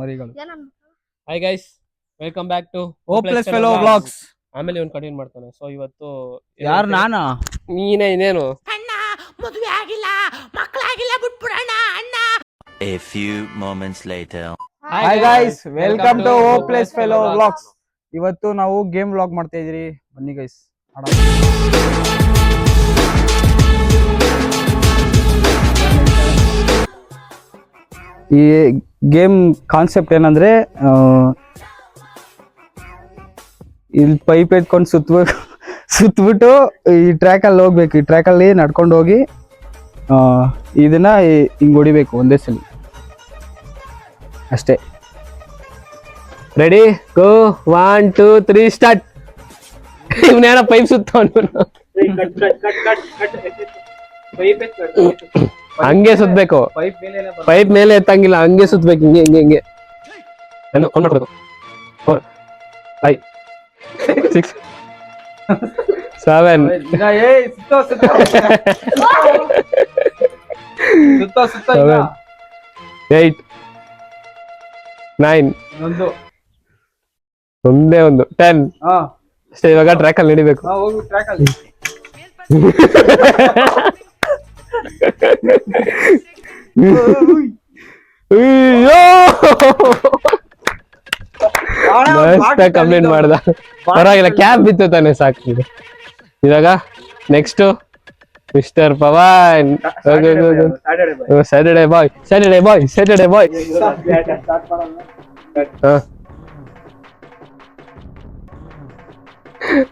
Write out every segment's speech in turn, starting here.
ಮರಿಗಳು. Hi guys, welcome back to hopeless fellow vlogs. ಆಮೇಲೆ ಇವನು ಕಂಟಿನ್ಯೂ ಮಾಡ್ತಾನೆ. ಸೊ ಇವತ್ತು ಯಾರು ನಾನಾ? ನೀನೇ ಇನ್ನೇನು ಅಣ್ಣ ಮದುವೆ ಆಗಿಲ್ಲ, ಮಕ್ಕಳಾಗಿಲ್ಲ, ಬಿಟ್ಬಿಡೋಣ ಅಣ್ಣ. A few moments later. Hi guys, welcome to hopeless fellow vlogs. ಇವತ್ತು ನಾವು ಗೇಮ್ ವ್ಲಾಗ್ ಮಾಡ್ತಾ ಇದೀರಿ. ಬನ್ನಿ ಗೈಸ್. ಈ ಗೇಮ್ ಕಾನ್ಸೆಪ್ಟ್ ಏನಂದ್ರೆ, ಇಲ್ಲಿ ಪೈಪ್ ಎತ್ಕೊಂಡು ಸುತ್ತಬಿಟ್ಟು ಈ ಟ್ರ್ಯಾಕ್ ಅಲ್ಲಿ ಹೋಗ್ಬೇಕು. ಈ ಟ್ರ್ಯಾಕ್ ಅಲ್ಲಿ ನಡ್ಕೊಂಡು ಹೋಗಿ ಇದನ್ನ ಹಿಂಗ್ ಹೊಡಿಬೇಕು ಒಂದೇ ಸಲ ಅಷ್ಟೇ. ರೆಡಿ, ಗೋ 1 2 3 ಸ್ಟಾರ್ಟ್. ಇವನೇನ ಪೈಪ್ ಸುತ್ತವನು, ಹಂಗೆ ಸುತ್ತಬೇಕು. ಪೈಪ್ ಮೇಲೆ ಎತ್ತಂಗಿಲ್ಲ, ಹಂಗೆ ಸುತ್ತಬೇಕು. ಹಿಂಗೆ ಹಿಂಗೆ ಹಿಂಗೆ ಆನ್ ಮಾಡ್ಬೇಕು. 4 5 6 7 8 9 ಒಂದೇ ಒಂದು 10 ಅಷ್ಟೇ. ಇವಾಗ ಟ್ರ್ಯಾಕ್ ಅಲ್ಲಿ ನಡಿಬೇಕು. ಕಂಪ್ಲೇಂಟ್ ಮಾಡ್ದ, ಪರವಾಗಿಲ್ಲ, ಕ್ಯಾಬ್ ಬಿತ್ತು ತಾನೆ, ಸಾಕು. ಇವಾಗ ನೆಕ್ಸ್ಟ್ ಮಿಸ್ಟರ್ ಪವನ್. ಸ್ಯಾಟರ್ಡೇ ಬಾಯ್, ಸ್ಯಾಟರ್ಡೇ ಬಾಯ್, ಸ್ಯಾಟರ್ಡೇ ಬಾಯ್.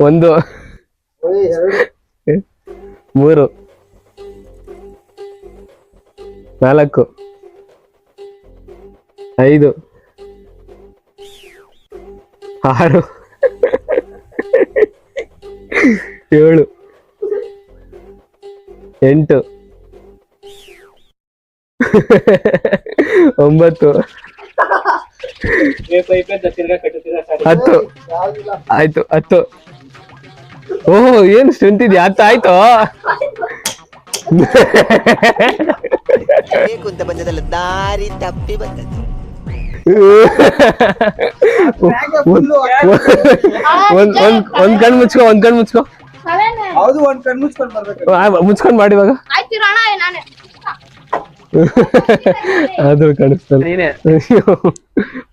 ಒಂದು 3 4 5 6 7 8 9 10 ಆಯ್ತು 10. ಓಹ್, ಏನು ಸ್ಟ್ರೆಂತ್ ಇದೆಯಾ? 10 ಆಯ್ತು. ಕುಂತ ಬಂದದಲ್ಲ, ದಾರಿ ತಪ್ಪಿ ಬಂದದ್ದು. ಒಂದ್ ಕಣ್ ಮುಚ್ಕೋ, ಒಂದ್ ಕಣ್ ಮುಚ್ಕೋ. ಹೌದು, ಒಂದ್ ಕಣ್ ಮುಚ್ಕೊಂಡ್ ಬರ್ಬೇಕು. ಮುಚ್ಕೊಂಡ್ ಮಾಡಿ ಇವಾಗ. ಅದು ಕಾಣಿಸ್ತದೆ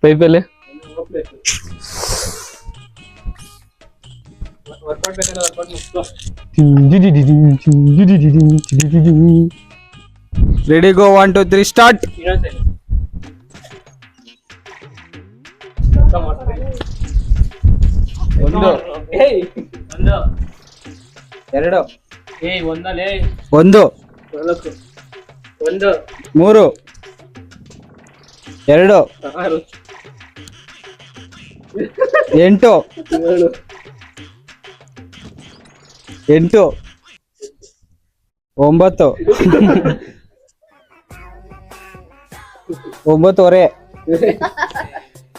ಪೈಪಲ್ಲಿ. ರೆಡಿ, ಗೋ 1 2 3 ಸ್ಟಾರ್ಟ್. ಒಂದು 2 1 3 2 8 8 9 9:15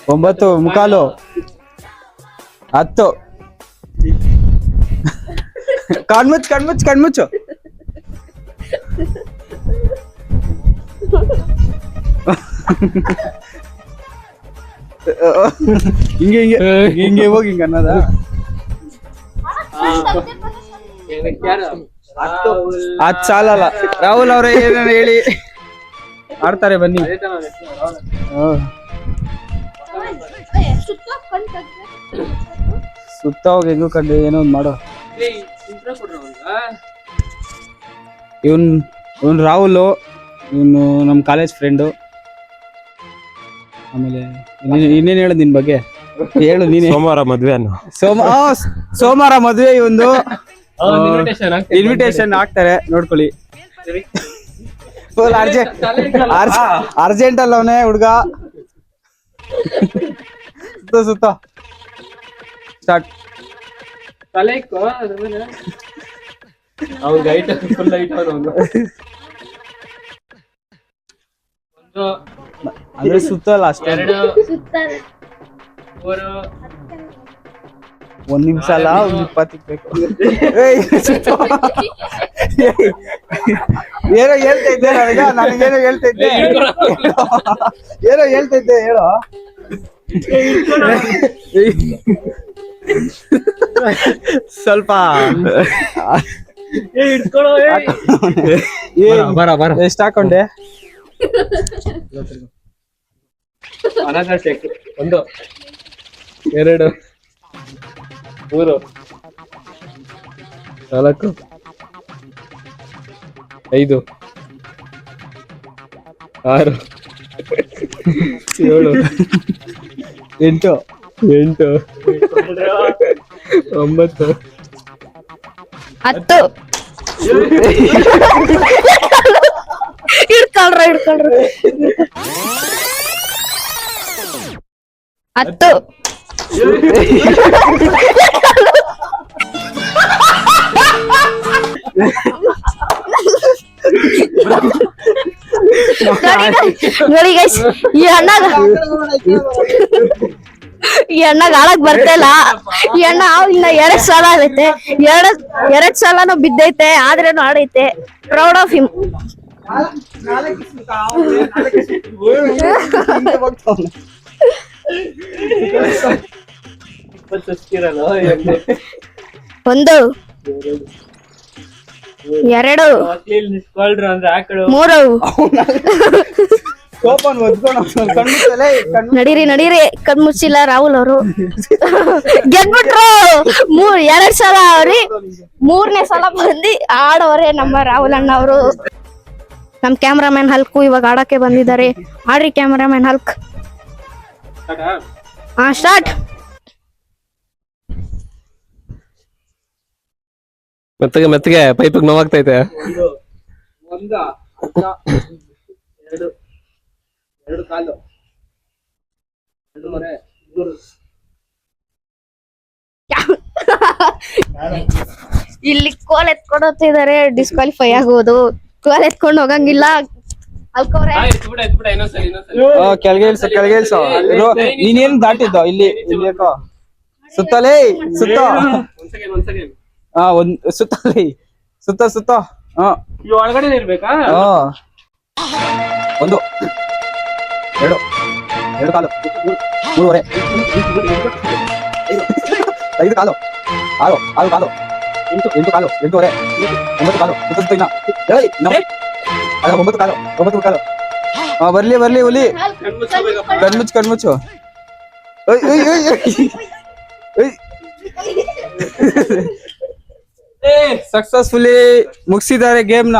9:45 10. ಕಣ್ಮುಚ್ಚು. ಹಿಂಗೆ ಹೋಗಿ ಹಿಂಗ ಅನ್ನೋದ. ಅದ್ ಸಾಲಲ್ಲ. ರಾಹುಲ್ ಅವ್ರೆ ಏನೇನು ಹೇಳಿ ಆಡ್ತಾರೆ, ಬನ್ನಿ. ಸುತ್ತ ಹೋಗಿ ಹೆಂಗು ಕಂಡು ಏನೋ ಒಂದ್ ಮಾಡೋ. ಇವನ್ ರಾಹುಲ್, ಇವನು ನಮ್ ಕಾಲೇಜ್ ಫ್ರೆಂಡು. ಆಮೇಲೆ ಇನ್ನೇನ್ ಹೇಳೋದು ನಿನ್ ಬಗ್ಗೆ? ಹೇಳು ನೀನೆ. ಸೋಮವಾರ ಮದ್ವೆ ಸೋಮವಾರ ಮದ್ವೆ. ಇವಂದು ಇನ್ವಿಟೇಷನ್ ಹಾಕ್ತಾರೆ, ನೋಡ್ಕೊಳ್ಳಿ. ಅರ್ಜೆಂಟ್ ಅಲ್ಲ ಅವನೇ ಹುಡ್ಗ. ಸುತ್ತ ಸ್ಟಾರ್ಟ್. ಅಂದ್ರೆ ಸುತ್ತಲ್ಲ ಅಷ್ಟೇ. ಒಂದ್ ನಿಮಿಷ ಅಲ್ಲ, ಒಂದ್ 20 ಬೇಕು. ಏಯ್, ಸುತ್ತು. ಏಯ್, ಏನೋ ಹೇಳ್ತಾ ಇದ್ದೆ ನನಗೇನೋ ಹೇಳ್ತಾ ಇದ್ದೆ. ಏನೋ ಹೇಳ್ತಾ ಇದ್ದೆ ಹೇಳೋ. ಸ್ವಲ್ಪ ಬರ ಎಷ್ಟ್ ಹಾಕೊಂಡೆ? 1 2 3 4 5 6 7 8 8 9 10 ಹಿಡ್ಕೊಳ್ರಿ 10 ನೋಡಿ ಗೈಸ್, ಈ ಅಣ್ಣಗ ಆಳಕ್ ಬರ್ತಲ್ಲ. ಈ ಅಣ್ಣ ಇನ್ನ 2 ಸಲ ಆಗೈತೆ, 2 ಸಲನು ಬಿದ್ದೈತೆ, ಆದ್ರೇನು ಆಡೈತೆ. Proud of him. ಒಂದು 2 3 ನಡೀರಿ ಕಣ್ಮುಚ್ಚಿಲ್ಲ ರಾಹುಲ್ ಅವರು ಗೆದ್ಬಿಟ್ರು. 2 ಸಲ ಅವ್ರಿ, 3ನೇ ಸಲ ಬಂದು ಆಡೋರೆ ನಮ್ಮ ರಾಹುಲ್ ಅಣ್ಣ ಅವರು. ನಮ್ ಕ್ಯಾಮ್ರಾಮನ್ ಹಲ್ಕು ಇವಾಗ ಆಡಕ್ಕೆ ಬಂದಿದ್ದಾರೆ. ಆಡ್ರಿ ಕ್ಯಾಮ್ರಾಮನ್ ಹಲ್ಕ್. ಸ್ಟಾರ್ಟ್. ಮೆತ್ತಗೆ ಪೈಪಿಗೆ ನೋವಾಗ್ತೈತೆ. 2 ಕಾಲು 2 ಮರೆ 3. ಇಲ್ಲಿ ಕೋಲ್ ಎತ್ಕೊಂಡು ಹೋಗ್ತಿದ್ದಾರೆ, ಡಿಸ್ಕ್ವಾಲಿಫೈ ಆಗೋದು. ಕೋಲ್ ಎತ್ಕೊಂಡು ಹೋಗಂಗಿಲ್ಲ. ಅಲ್ಕೋರೆ ಕೆಳಗೆ ಇಳ್ಸು. ನೀನೇನ್ ದಾಟಿದ್ದ ಇಲ್ಲಿ ಯಾಕೋ ಸುತ್ತಲೇ ಸುತ್ತ. ಒಂದ್ ಸುತ್ತಲೇ ಸುತ್ತ. ಒಳಗಡೆ ಇರ್ಬೇಕಾ? 1 2 ಕಾಲು 3 5 ಕಾಲು 6 ಕಾಲು 8 ಕಾಲು 8 9 ಕಾಲು ಸುತ್ತ ಇನ್ನ 9 ಕಾಲು. ಬರ್ಲಿ ಹುಲಿ. ಕಣ್ಮುಚ್ಚು. ಸಕ್ಸಸ್ಫುಲಿ ಮುಗಿಸಿದ್ದಾರೆ ಗೇಮ್ ನ.